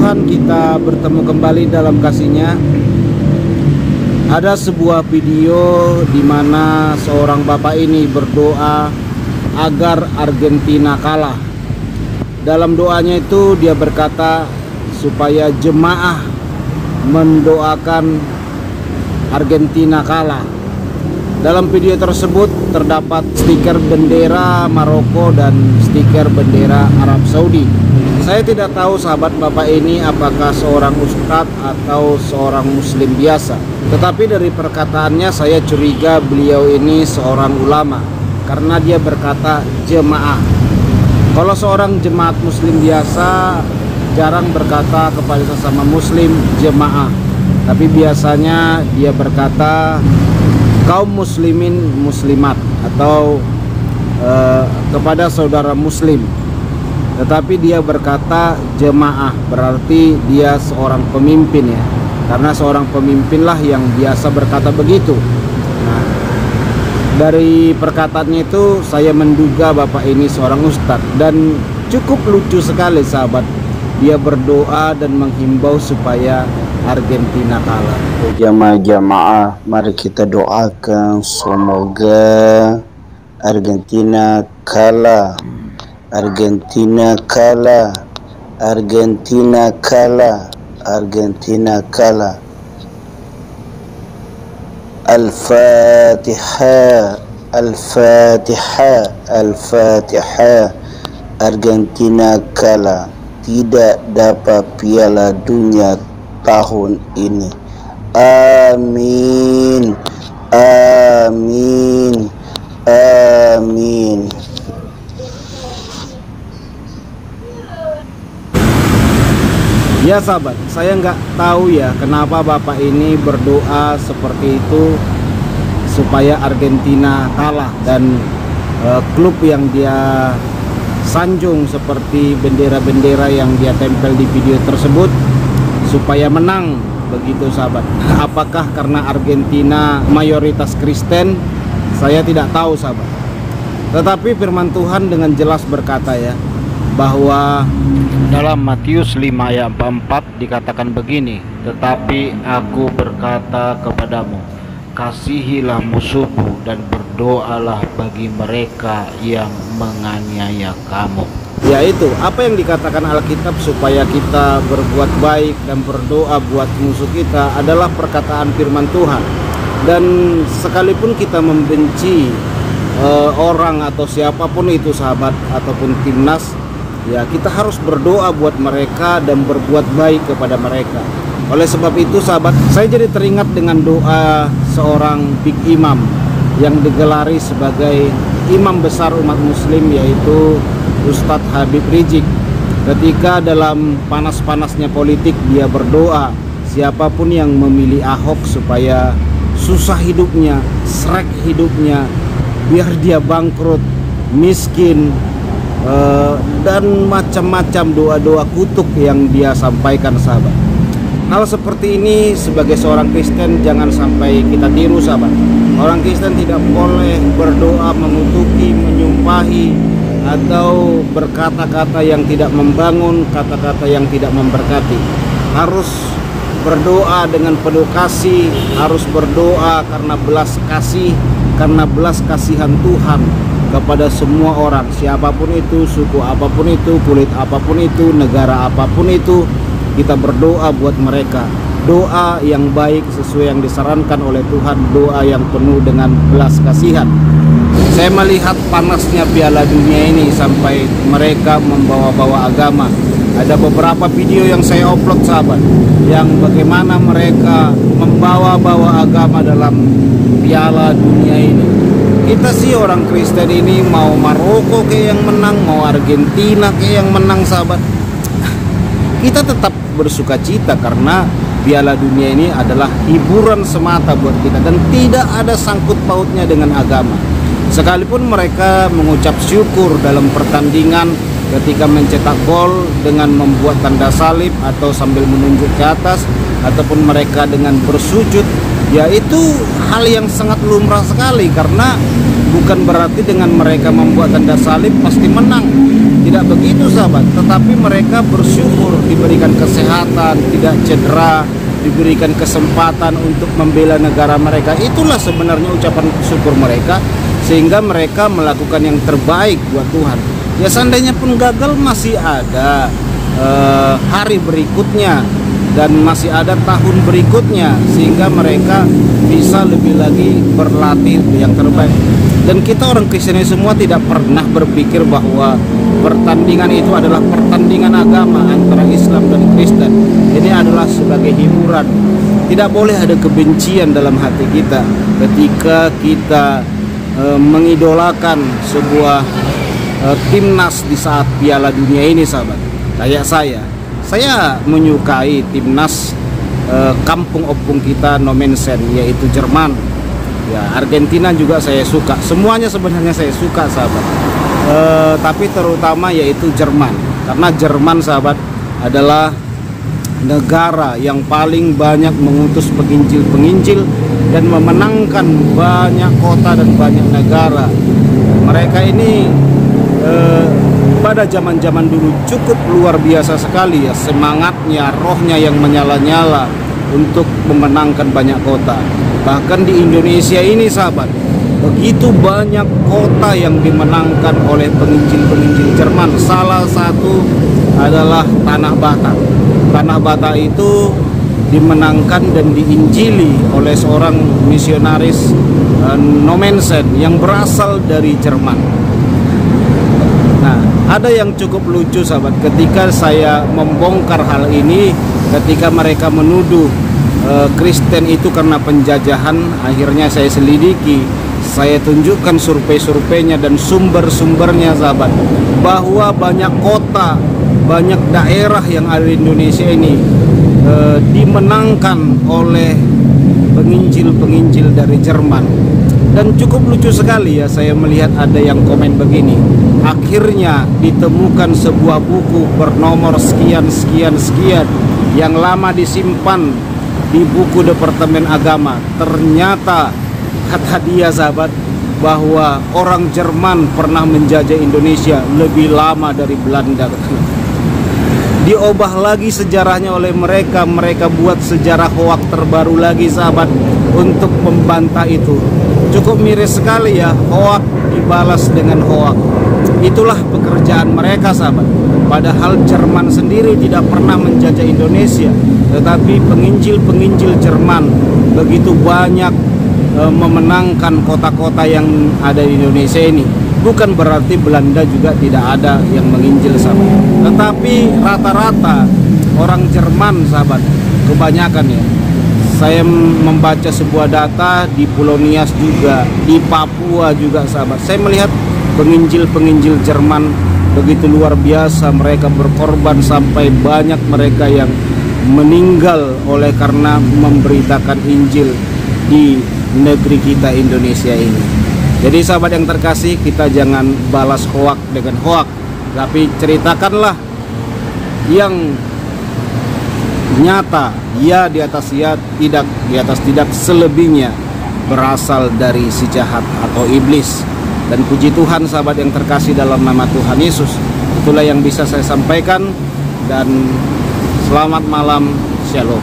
Tuhan, kita bertemu kembali dalam kasih-Nya. Ada sebuah video di mana seorang bapak ini berdoa agar Argentina kalah. Dalam doanya itu dia berkata supaya jemaah mendoakan Argentina kalah. Dalam video tersebut terdapat stiker bendera Maroko dan stiker bendera Arab Saudi. Saya tidak tahu sahabat bapak ini apakah seorang ustadz atau seorang muslim biasa. Tetapi dari perkataannya saya curiga beliau ini seorang ulama, karena dia berkata jemaah. Kalau seorang jemaat muslim biasa jarang berkata kepada sesama muslim jemaah, tapi biasanya dia berkata kaum muslimin muslimat atau kepada saudara muslim. Tetapi dia berkata jemaah, berarti dia seorang pemimpin ya, karena seorang pemimpinlah yang biasa berkata begitu. Nah, dari perkataannya itu saya menduga bapak ini seorang ustadz, dan cukup lucu sekali sahabat. Dia berdoa dan menghimbau supaya Argentina kalah. Jamaah-jamaah, mari kita doakan semoga Argentina kalah. Argentina kalah. Argentina kalah. Argentina kalah. Al-Fatihah. Al-Fatihah. Al-Fatihah. Argentina kalah, tidak dapat piala dunia tahun ini. Amin. Amin. Amin. Ya sahabat, saya nggak tahu ya kenapa bapak ini berdoa seperti itu supaya Argentina kalah, dan klub yang dia sanjung seperti bendera-bendera yang dia tempel di video tersebut supaya menang, begitu sahabat. Apakah karena Argentina mayoritas Kristen? Saya tidak tahu sahabat. Tetapi firman Tuhan dengan jelas berkata ya, bahwa dalam Matius 5 ayat 44 dikatakan begini, tetapi aku berkata kepadamu, kasihilah musuhmu dan berdoalah bagi mereka yang menganiaya kamu. Yaitu apa yang dikatakan Alkitab supaya kita berbuat baik dan berdoa buat musuh kita adalah perkataan firman Tuhan. Dan sekalipun kita membenci orang atau siapapun itu sahabat ataupun timnas, ya kita harus berdoa buat mereka dan berbuat baik kepada mereka. Oleh sebab itu sahabat, saya jadi teringat dengan doa seorang big imam yang digelari sebagai imam besar umat muslim, yaitu Ustadz Habib Rizik. Ketika dalam panas-panasnya politik dia berdoa siapapun yang memilih Ahok supaya susah hidupnya, srek hidupnya, biar dia bangkrut, miskin, dan macam-macam doa-doa kutuk yang dia sampaikan sahabat. Hal seperti ini sebagai seorang Kristen jangan sampai kita tiru sahabat. Orang Kristen tidak boleh berdoa mengutuki, menyumpahi, atau berkata-kata yang tidak membangun, kata-kata yang tidak memberkati. Harus berdoa dengan penuh kasih, harus berdoa karena belas kasih, karena belas kasihan Tuhan kepada semua orang, siapapun itu, suku apapun itu, kulit apapun itu, negara apapun itu. Kita berdoa buat mereka, doa yang baik sesuai yang disarankan oleh Tuhan, doa yang penuh dengan belas kasihan. Saya melihat panasnya Piala Dunia ini sampai mereka membawa-bawa agama. Ada beberapa video yang saya upload sahabat, yang bagaimana mereka membawa-bawa agama dalam Piala Dunia ini. Kita sih orang Kristen ini mau Maroko kayak yang menang, mau Argentina kayak yang menang sahabat, kita tetap bersuka cita karena Piala Dunia ini adalah hiburan semata buat kita dan tidak ada sangkut pautnya dengan agama. Sekalipun mereka mengucap syukur dalam pertandingan ketika mencetak gol dengan membuat tanda salib atau sambil menunjuk ke atas, ataupun mereka dengan bersujud, ya itu hal yang sangat lumrah sekali, karena bukan berarti dengan mereka membuat tanda salib pasti menang. Tidak begitu sahabat, tetapi mereka bersyukur diberikan kesehatan, tidak cedera, diberikan kesempatan untuk membela negara mereka. Itulah sebenarnya ucapan syukur mereka, sehingga mereka melakukan yang terbaik buat Tuhan. Ya seandainya pun gagal, masih ada hari berikutnya dan masih ada tahun berikutnya, sehingga mereka bisa lebih lagi berlatih yang terbaik. Dan kita orang Kristen semua tidak pernah berpikir bahwa pertandingan itu adalah pertandingan agama antara Islam dan Kristen. Ini adalah sebagai hiburan. Tidak boleh ada kebencian dalam hati kita ketika kita mengidolakan sebuah timnas di saat Piala Dunia ini sahabat. Kayak saya menyukai timnas kampung opung kita Nomensen, yaitu Jerman. Ya, Argentina juga saya suka. Semuanya sebenarnya saya suka sahabat. Tapi terutama yaitu Jerman, karena Jerman sahabat adalah negara yang paling banyak mengutus penginjil-penginjil dan memenangkan banyak kota dan banyak negara. Mereka ini pada zaman-zaman dulu cukup luar biasa sekali ya, semangatnya, rohnya yang menyala-nyala untuk memenangkan banyak kota. Bahkan di Indonesia ini sahabat, begitu banyak kota yang dimenangkan oleh penginjil-penginjil Jerman. Salah satu adalah Tanah Batak. Tanah Batak itu dimenangkan dan diinjili oleh seorang misionaris Nomensen yang berasal dari Jerman. Nah, ada yang cukup lucu sahabat, ketika saya membongkar hal ini, ketika mereka menuduh Kristen itu karena penjajahan. Akhirnya saya selidiki, saya tunjukkan survei-surveinya dan sumber-sumbernya sahabat, bahwa banyak kota, banyak daerah yang ada di Indonesia ini dimenangkan oleh penginjil-penginjil dari Jerman. Dan cukup lucu sekali ya, saya melihat ada yang komen begini, akhirnya ditemukan sebuah buku bernomor sekian yang lama disimpan di buku Departemen Agama. Ternyata kata dia sahabat, bahwa orang Jerman pernah menjajah Indonesia lebih lama dari Belanda. Diubah lagi sejarahnya oleh mereka. Mereka buat sejarah hoak terbaru lagi sahabat untuk membantah itu. Cukup miris sekali ya, hoak dibalas dengan hoak. Itulah pekerjaan mereka sahabat. Padahal Jerman sendiri tidak pernah menjajah Indonesia, tetapi penginjil-penginjil Jerman begitu banyak memenangkan kota-kota yang ada di Indonesia ini. Bukan berarti Belanda juga tidak ada yang menginjil sahabat, tetapi rata-rata orang Jerman sahabat, kebanyakan ya. Saya membaca sebuah data di Pulau Nias juga, di Papua juga sahabat. Saya melihat penginjil-penginjil Jerman begitu luar biasa. Mereka berkorban sampai banyak mereka yang meninggal oleh karena memberitakan Injil di negeri kita Indonesia ini. Jadi sahabat yang terkasih, kita jangan balas hoak dengan hoak, tapi ceritakanlah yang nyata, ya di atas ya, tidak di atas tidak, selebihnya berasal dari si jahat atau iblis. Dan puji Tuhan sahabat yang terkasih, dalam nama Tuhan Yesus, itulah yang bisa saya sampaikan. Dan selamat malam, shalom.